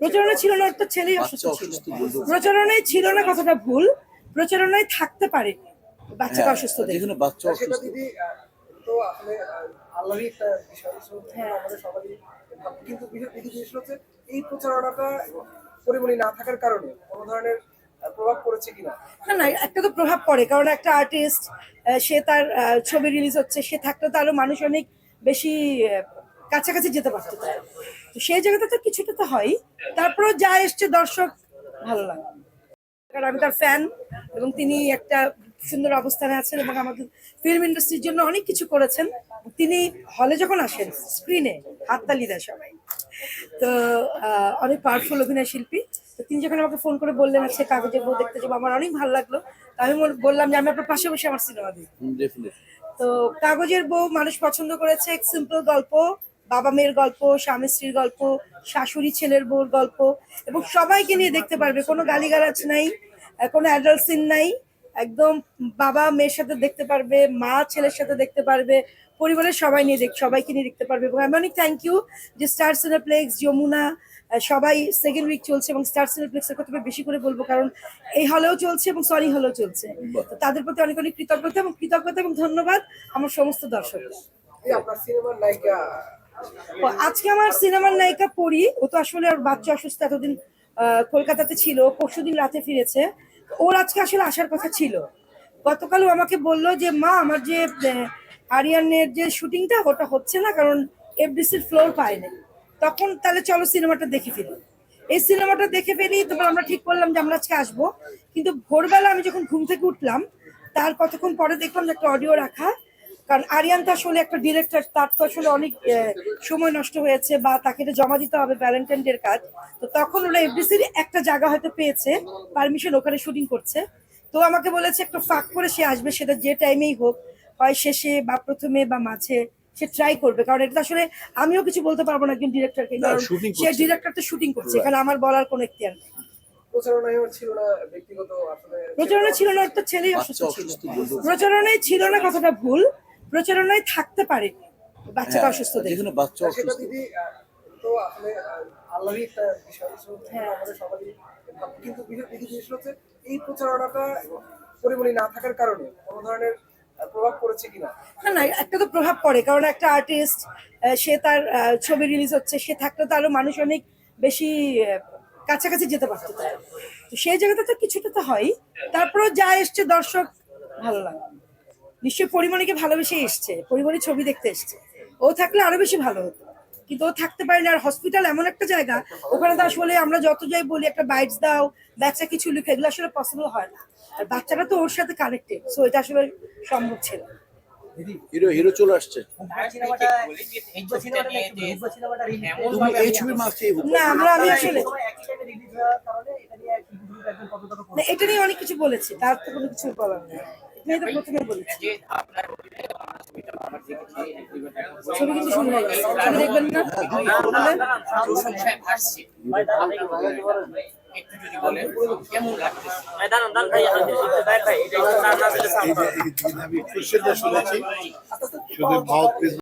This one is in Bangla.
প্রচারণা ছিল না, তো ছেলেই অসুস্থ ছিল। প্রচারণায় ছিল না কথাটা ভুল, প্রচারণায় থাকতে পারে বাচ্চাটা অসুস্থ দেখে। বাচ্চা অসুস্থ দিদি তো আসলে আল্লাহরই একটা বিষয়, আমাদের সবারই কিন্তু বিষয় হচ্ছে এই প্রচারণাটা পরিমণি না থাকার কারণে কোনো ধরনের প্রভাব পড়েছে কিনা। না না, একটা তো প্রভাব পড়ে, কারণ একটা আর্টিস্ট, সে তার ছবি রিলিজ হচ্ছে, সে থাকলে তো আরো মানুষ অনেক বেশি কাছাকাছি যেতে পারতো তার। তো সেই জায়গাটা তো কিছুটা তো হয়, তারপরেও যা এসছে দর্শক ভালো লাগে, কারণ আমি তার ফ্যান এবং তিনি একটা সুন্দর অবস্থানে আছেন এবং আমাদের ফিল্ম ইন্ডাস্ট্রির জন্য অনেক কিছু করেছেন। তিনি হলে যখন আসেন স্ক্রিনে হাততালি দেয় সবাই, তো অনেক পাওয়ারফুল অভিনয় শিল্পী। তো তিনি যখন আমাকে ফোন করে বললেন আজকে কাগজের বউ দেখতে যাবো, আমার অনেক ভালো লাগলো। আমি বললাম যে আমি আপনার পাশে বসে আমার সিনেমা দিই। তো কাগজের বউ মানুষ পছন্দ করেছে, সিম্পল গল্প, বাবা মেয়ের গল্প, স্বামী স্ত্রীর গল্প, শাশুড়ি ছেলের বউর গল্প, এবং সবাইকে নিয়ে দেখতে পারবে, কোনো গালিগালাজ নাই, কোনো অ্যাডাল্ট সিন নাই, একদম বাবা মেয়ের সাথে দেখতে পারবে, মা ছেলের সাথে দেখতে পারবে, পরিবারের সবাই নিয়ে সবাইকে নিয়ে দেখতে পারবে। এবং আমি অনেক থ্যাংক ইউ যে স্টার সিনেপ্লেক্স, যমুনা, সবাই সেকেন্ড উইক চলছে, এবং স্টার সিনেপ্লেক্সের কথা বেশি করে বলবো কারণ এই হলেও চলছে এবং সনি হলেও চলছে। তো তাদের প্রতি অনেক অনেক কৃতজ্ঞতা এবং ধন্যবাদ আমার সমস্ত দর্শকদের। আপনার সিনেমার নায়িকা আজকে আমার সিনেমার নায়িকা পরি, ও তো আসলে ওর বাচ্চা অসুস্থ, এতদিন কলকাতাতে ছিল, পরশুদিন রাতে ফিরেছে। ওর আজকে আসলে আসার কথা ছিল। গতকালও আমাকে বললো যে মা, আমার যে আরিয়ানের যে শুটিংটা ওটা হচ্ছে না, কারণ এফডিসির ফ্লোর পায়নি। তখন তাহলে চলো সিনেমাটা দেখে ফেলি। এই সিনেমাটা দেখে ফেলি, তারপর আমরা ঠিক করলাম যে আমরা আজকে আসবো। কিন্তু ভোরবেলা আমি যখন ঘুম থেকে উঠলাম, তার কতক্ষণ পরে দেখলাম যে একটা অডিও রাখা, কারণ আরিয়ান তো আসলে একটা ডিরেক্টর, তার তো আসলে অনেক সময় নষ্ট হয়েছে, বা তাকে এটা জমা দিতে হবে ভ্যালেন্টাইন ডের কাজ। তো তখন ওরা এফডিসির একটা জায়গা হয়তো পেয়েছে পারমিশন, ওখানে শুটিং করছে। তো আমাকে বলেছে একটু ফাঁক করে সে আসবে, সেটা যে টাইমেই হোক, হয় শেষে বা প্রথমে বা মাঝে, সে ট্রাই করবে। কারণ এটা আসলে আমিও কিছু বলতে পারবো না একজন ডিরেক্টরকে, কারণ সে ডিরেক্টর তো শুটিং করছে, এখানে আমার বলার কোনো এখতিয়ার নেই। প্রচারণা ছিল না, তো ছেলেই অসুস্থ ছিল। প্রচারণায় ছিল না কথাটা ভুল, প্রচারণায় থাকতে পারে বাচ্চাটা অসুস্থ দেখে। বাচ্চা অসুস্থ দিদি তো আসলে আল্লাহরই একটা বিষয়, আমাদের সবারই কিন্তু বিষয় হচ্ছে এই প্রচারণাটা পরিমণি না থাকার কারণে কোনো ধরনের প্রভাব পড়েছে কিনা। না না, একটা তো প্রভাব পড়ে, কারণ একটা আর্টিস্ট, সে তার ছবি রিলিজ হচ্ছে, সে থাকলে তো আরো মানুষ অনেক বেশি কাছাকাছি যেতে পারতো তার। তো সেই জায়গাটা তো কিছুটা তো হয়, তারপরেও যা এসছে দর্শক ভালো লাগে। নিশ্চয়ই পরিমণিকে ভালোবেসে এসছে, পরিমণি ছবি দেখতে এসছে, ও থাকলে আরো বেশি ভালো হতো, কিন্তু ও থাকতে পারেনি। আর হসপিটাল এমন একটা জায়গা, ওখানে তো আসলে আমরা যত যাই বলি একটা বাইটস দাও, বাচ্চা কিছু লিখে, এগুলো আসলে পসিবল হয় না। আর বাচ্চাটা তো ওর সাথে কানেক্টেড, সো এটা আসলে সম্ভব ছিল। হিরো হিরো চলে আসছে না, আমি আসলে এটা নিয়ে অনেক কিছু বলেছি, তার তো কোনো কিছু বলার নেই, এটা নিয়ে তো প্রথমে বলেছি। ছবি কিন্তু শুরু হয়ে গেছে, ছবি দেখবেন না? শুধু ভারত